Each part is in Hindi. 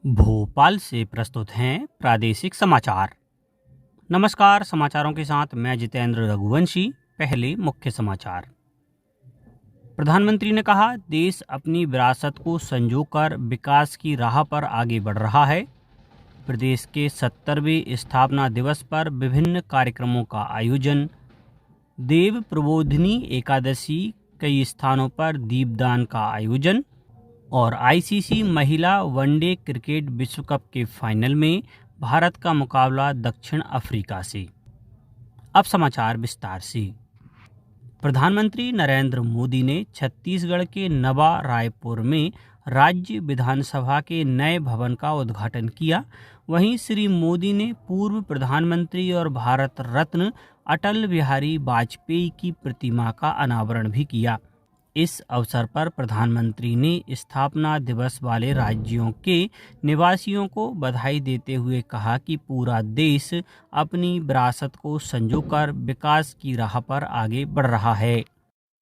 भोपाल से प्रस्तुत हैं प्रादेशिक समाचार। नमस्कार, समाचारों के साथ मैं जितेंद्र रघुवंशी। पहले मुख्य समाचार। प्रधानमंत्री ने कहा, देश अपनी विरासत को संजोकर विकास की राह पर आगे बढ़ रहा है। प्रदेश के 70वें स्थापना दिवस पर विभिन्न कार्यक्रमों का आयोजन। देव प्रबोधिनी एकादशी, कई स्थानों पर दीपदान का आयोजन। और आईसीसी महिला वनडे क्रिकेट विश्व कप के फाइनल में भारत का मुकाबला दक्षिण अफ्रीका से। अब समाचार विस्तार से। प्रधानमंत्री नरेंद्र मोदी ने छत्तीसगढ़ के नवा रायपुर में राज्य विधानसभा के नए भवन का उद्घाटन किया। वहीं श्री मोदी ने पूर्व प्रधानमंत्री और भारत रत्न अटल बिहारी वाजपेयी की प्रतिमा का अनावरण भी किया। इस अवसर पर प्रधानमंत्री ने स्थापना दिवस वाले राज्यों के निवासियों को बधाई देते हुए कहा कि पूरा देश अपनी विरासत को संजोकर विकास की राह पर आगे बढ़ रहा है।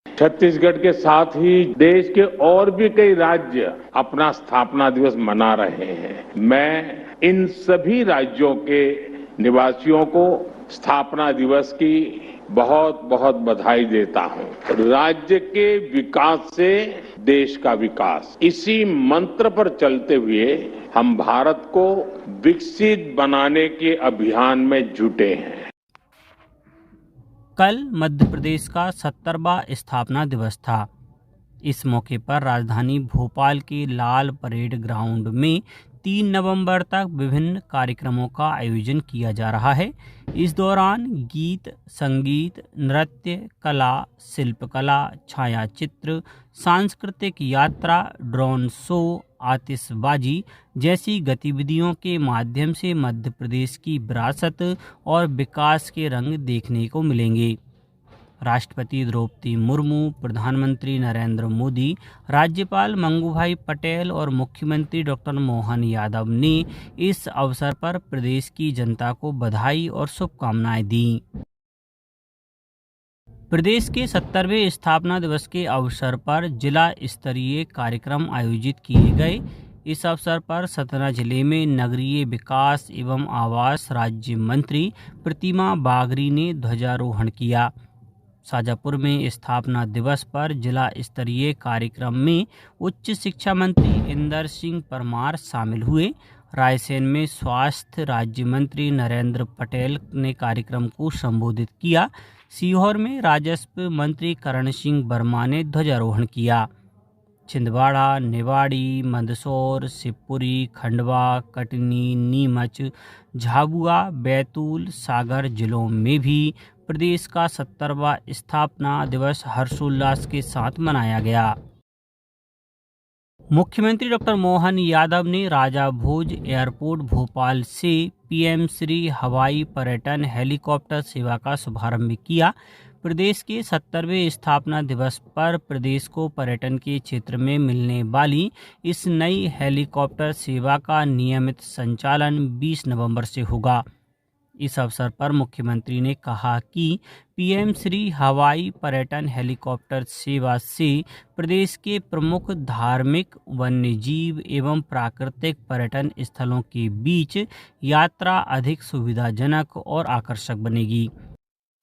छत्तीसगढ़ के साथ ही देश के और भी कई राज्य अपना स्थापना दिवस मना रहे हैं। मैं इन सभी राज्यों के निवासियों को स्थापना दिवस की बहुत बहुत बधाई देता हूं। राज्य के विकास से देश का विकास, इसी मंत्र पर चलते हुए हम भारत को विकसित बनाने के अभियान में जुटे हैं। कल मध्य प्रदेश का 70वां स्थापना दिवस था। इस मौके पर राजधानी भोपाल के लाल परेड ग्राउंड में 3 नवंबर तक विभिन्न कार्यक्रमों का आयोजन किया जा रहा है। इस दौरान गीत, संगीत, नृत्य, कला, शिल्पकला, छायाचित्र, सांस्कृतिक यात्रा, ड्रोन शो, आतिशबाजी जैसी गतिविधियों के माध्यम से मध्य प्रदेश की विरासत और विकास के रंग देखने को मिलेंगे। राष्ट्रपति द्रौपदी मुर्मू, प्रधानमंत्री नरेंद्र मोदी, राज्यपाल मंगूभाई पटेल और मुख्यमंत्री डॉक्टर मोहन यादव ने इस अवसर पर प्रदेश की जनता को बधाई और शुभकामनाएं दी। प्रदेश के 70वें स्थापना दिवस के अवसर पर जिला स्तरीय कार्यक्रम आयोजित किए गए। इस अवसर पर सतना जिले में नगरीय विकास एवं आवास राज्य मंत्री प्रतिमा बागरी ने ध्वजारोहण किया। शाजापुर में स्थापना दिवस पर जिला स्तरीय कार्यक्रम में उच्च शिक्षा मंत्री इंदर सिंह परमार शामिल हुए। रायसेन में स्वास्थ्य राज्य मंत्री नरेंद्र पटेल ने कार्यक्रम को संबोधित किया। सीहोर में राजस्व मंत्री करण सिंह वर्मा ने ध्वजारोहण किया। छिंदवाड़ा, निवाड़ी, मंदसौर, शिवपुरी, खंडवा, कटनी, नीमच, झाबुआ, बैतूल, सागर जिलों में भी प्रदेश का 70वां स्थापना दिवस हर्षोल्लास के साथ मनाया गया। मुख्यमंत्री डॉक्टर मोहन यादव ने राजा भोज एयरपोर्ट भोपाल से पीएम श्री हवाई पर्यटन हेलीकॉप्टर सेवा का शुभारंभ किया। प्रदेश के 70वें स्थापना दिवस पर प्रदेश को पर्यटन के क्षेत्र में मिलने वाली इस नई हेलीकॉप्टर सेवा का नियमित संचालन 20 नवंबर से होगा। इस अवसर पर मुख्यमंत्री ने कहा कि पीएम श्री हवाई पर्यटन हेलीकॉप्टर सेवा से प्रदेश के प्रमुख धार्मिक, वन्यजीव एवं प्राकृतिक पर्यटन स्थलों के बीच यात्रा अधिक सुविधाजनक और आकर्षक बनेगी।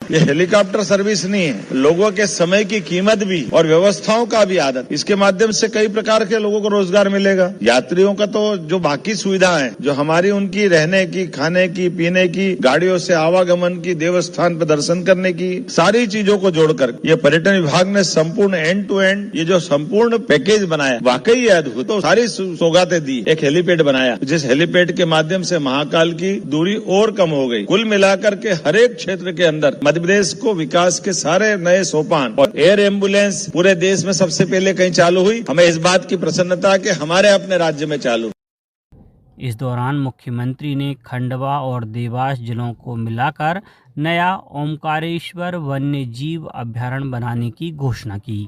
ये हेलीकॉप्टर सर्विस नहीं है, लोगों के समय की कीमत भी और व्यवस्थाओं का भी आदत, इसके माध्यम से कई प्रकार के लोगों को रोजगार मिलेगा। यात्रियों का तो जो बाकी सुविधाएं जो हमारी उनकी रहने की, खाने की, पीने की, गाड़ियों से आवागमन की, देवस्थान पर दर्शन करने की, सारी चीजों को जोड़कर ये पर्यटन विभाग ने संपूर्ण एंड टू एंड ये जो संपूर्ण पैकेज बनाया, वाकई ये अद्भुत। तो सारी सौगातें दी। एक हेलीपैड बनाया, जिस हेलीपैड के माध्यम से महाकाल की दूरी और कम हो गई। कुल मिलाकर के हर एक क्षेत्र के अंदर मध्य प्रदेश को विकास के सारे नए सोपान और एयर एम्बुलेंस पूरे देश में सबसे पहले कहीं चालू हुई। हमें इस बात की प्रसन्नता कि हमारे अपने राज्य में चालू। इस दौरान मुख्यमंत्री ने खंडवा और देवास जिलों को मिलाकर नया ओमकारेश्वर वन्य जीव अभयारण्य बनाने की घोषणा की।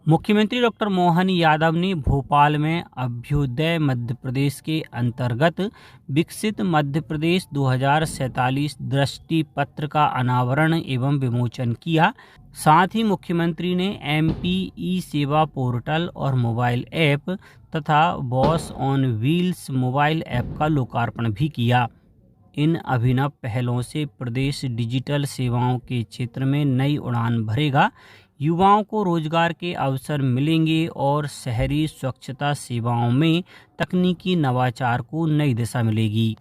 मुख्यमंत्री डॉक्टर मोहन यादव ने भोपाल में अभ्युदय मध्य प्रदेश के अंतर्गत विकसित मध्य प्रदेश 2047 दृष्टि पत्र का अनावरण एवं विमोचन किया। साथ ही मुख्यमंत्री ने एमपी ई सेवा पोर्टल और मोबाइल ऐप तथा boss on wheels mobile app का लोकार्पण भी किया। इन अभिनव पहलों से प्रदेश डिजिटल सेवाओं के क्षेत्र में नई उड़ान भरेगा, युवाओं को रोजगार के अवसर मिलेंगे और शहरी स्वच्छता सेवाओं में तकनीकी नवाचार को नई दिशा मिलेगी।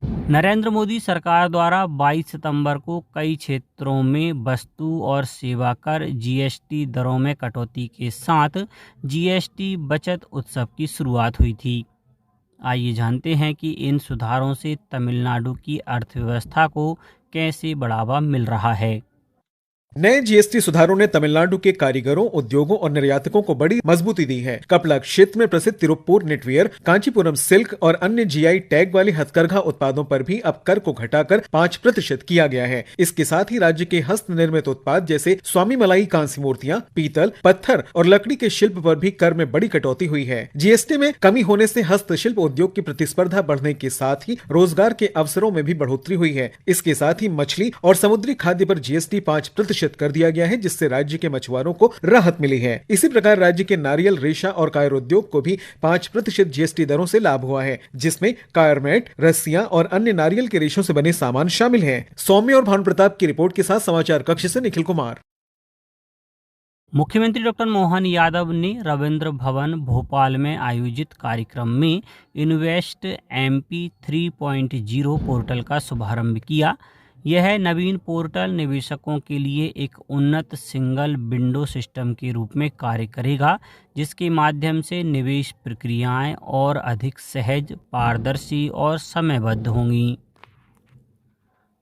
नरेंद्र मोदी सरकार द्वारा 22 सितंबर को कई क्षेत्रों में वस्तु और सेवा कर जीएसटी दरों में कटौती के साथ जीएसटी बचत उत्सव की शुरुआत हुई थी। आइए जानते हैं कि इन सुधारों से तमिलनाडु की अर्थव्यवस्था को कैसे बढ़ावा मिल रहा है। नए जीएसटी सुधारों ने तमिलनाडु के कारीगरों, उद्योगों और निर्यातकों को बड़ी मजबूती दी है। कपड़ा क्षेत्र में प्रसिद्ध तिरुप्पुर निटवियर, कांचीपुरम सिल्क और अन्य जीआई टैग वाले हथकरघा उत्पादों पर भी अब कर को घटाकर 5% किया गया है। इसके साथ ही राज्य के हस्त निर्मित उत्पाद जैसे स्वामी मलाई कांस्य मूर्तियां, पीतल, पत्थर और लकड़ी के शिल्प पर भी कर में बड़ी कटौती हुई है। जीएसटी में कमी होने से हस्तशिल्प उद्योग की प्रतिस्पर्धा बढ़ने के साथ ही रोजगार के अवसरों में भी बढ़ोतरी हुई है। इसके साथ ही मछली और समुद्री खाद्य पर जीएसटी 5% कर दिया गया है, जिससे राज्य के मछुआरों को राहत मिली है। इसी प्रकार राज्य के नारियल, रेशा और कायर उद्योग को भी 5% जीएसटी दरों से लाभ हुआ है, जिसमें कायर मैट, रस्सियां और अन्य नारियल के रेशों से बने सामान शामिल हैं। सौम्य और भानु प्रताप की रिपोर्ट के साथ समाचार कक्ष से निखिल कुमार। मुख्यमंत्री डॉक्टर मोहन यादव ने रविंद्र भवन भोपाल में आयोजित कार्यक्रम में इन्वेस्ट एमपी 3.0 पोर्टल का शुभारंभ किया। यह नवीन पोर्टल निवेशकों के लिए एक उन्नत सिंगल विंडो सिस्टम के रूप में कार्य करेगा, जिसके माध्यम से निवेश प्रक्रियाएं और अधिक सहज, पारदर्शी और समयबद्ध होंगी।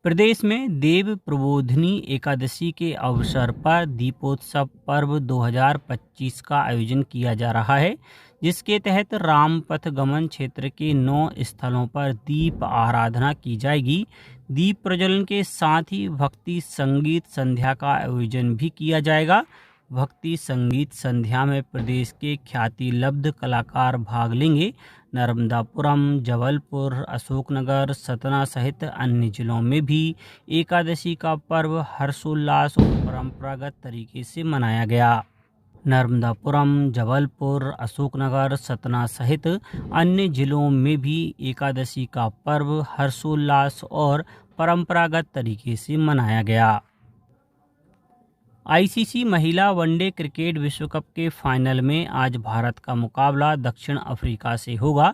प्रदेश में देव प्रबोधिनी एकादशी के अवसर पर दीपोत्सव पर्व 2025 का आयोजन किया जा रहा है, जिसके तहत रामपथ गमन क्षेत्र के 9 स्थलों पर दीप आराधना की जाएगी। दीप प्रज्वलन के साथ ही भक्ति संगीत संध्या का आयोजन भी किया जाएगा। भक्ति संगीत संध्या में प्रदेश के ख्याति लब्ध कलाकार भाग लेंगे। नर्मदापुरम, जबलपुर, अशोकनगर, सतना सहित अन्य जिलों में भी एकादशी का पर्व हर्षोल्लास और परंपरागत तरीके से मनाया गया। नर्मदापुरम, जबलपुर, अशोकनगर, सतना सहित अन्य जिलों में भी एकादशी का पर्व हर्षोल्लास और परंपरागत तरीके से मनाया गया। आईसीसी महिला वनडे क्रिकेट विश्व कप के फाइनल में आज भारत का मुकाबला दक्षिण अफ्रीका से होगा।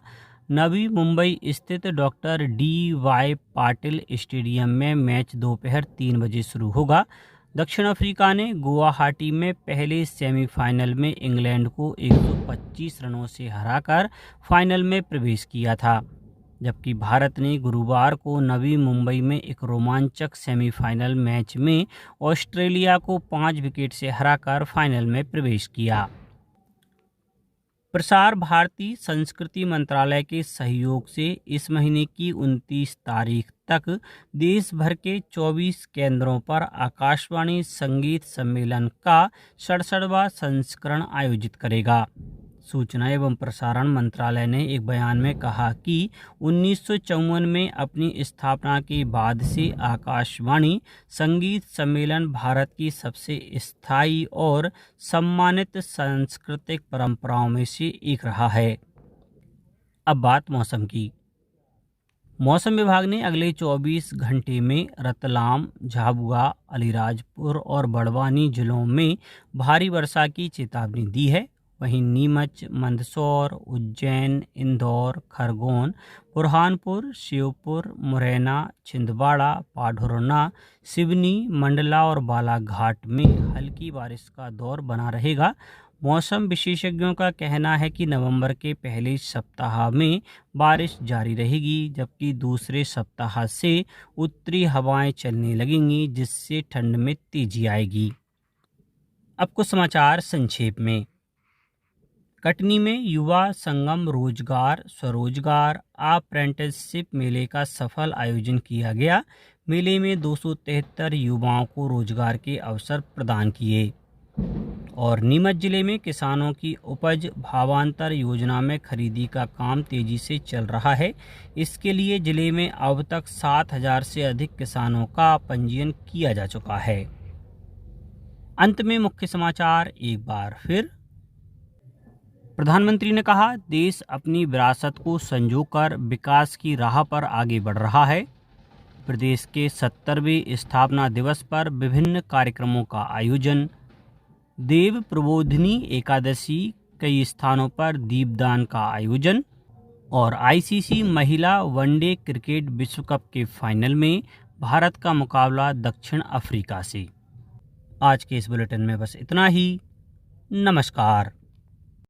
नवी मुंबई स्थित डॉक्टर डी.वाई. पाटिल स्टेडियम में मैच दोपहर 3 बजे शुरू होगा। दक्षिण अफ्रीका ने गुवाहाटी में पहले सेमीफाइनल में इंग्लैंड को 125 रनों से हराकर फाइनल में प्रवेश किया था, जबकि भारत ने गुरुवार को नवी मुंबई में एक रोमांचक सेमीफाइनल मैच में ऑस्ट्रेलिया को 5 विकेट से हराकर फाइनल में प्रवेश किया। प्रसार भारती संस्कृति मंत्रालय के सहयोग से इस महीने की 29 तारीख तक देश भर के 24 केंद्रों पर आकाशवाणी संगीत सम्मेलन का 67वां संस्करण आयोजित करेगा। सूचना एवं प्रसारण मंत्रालय ने एक बयान में कहा कि 1954 में अपनी स्थापना के बाद से आकाशवाणी संगीत सम्मेलन भारत की सबसे स्थायी और सम्मानित सांस्कृतिक परंपराओं में से एक रहा है। अब बात मौसम की। मौसम विभाग ने अगले 24 घंटे में रतलाम, झाबुआ, अलीराजपुर और बड़वानी जिलों में भारी वर्षा की चेतावनी दी है। वहीं नीमच, मंदसौर, उज्जैन, इंदौर, खरगोन, बुरहानपुर, श्योपुर, मुरैना, छिंदवाड़ा, पाढुरना, सिवनी, मंडला और बालाघाट में हल्की बारिश का दौर बना रहेगा। मौसम विशेषज्ञों का कहना है कि नवंबर के पहले सप्ताह में बारिश जारी रहेगी, जबकि दूसरे सप्ताह से उत्तरी हवाएं चलने लगेंगी, जिससे ठंड में तेजी आएगी। अब कुछ समाचार संक्षेप में। कटनी में युवा संगम रोजगार स्वरोजगार अप्रेंटिसशिप मेले का सफल आयोजन किया गया। मेले में 273 युवाओं को रोजगार के अवसर प्रदान किए। और नीमच जिले में किसानों की उपज भावांतर योजना में खरीदी का काम तेजी से चल रहा है। इसके लिए जिले में अब तक 7,000 से अधिक किसानों का पंजीयन किया जा चुका है। अंत में मुख्य समाचार एक बार फिर। प्रधानमंत्री ने कहा, देश अपनी विरासत को संजोकर विकास की राह पर आगे बढ़ रहा है। प्रदेश के 70वें स्थापना दिवस पर विभिन्न कार्यक्रमों का आयोजन, देव प्रबोधिनी एकादशी, कई स्थानों पर दीपदान का आयोजन और आईसीसी महिला वनडे क्रिकेट विश्व कप के फाइनल में भारत का मुकाबला दक्षिण अफ्रीका से। आज के इस बुलेटिन में बस इतना ही। नमस्कार।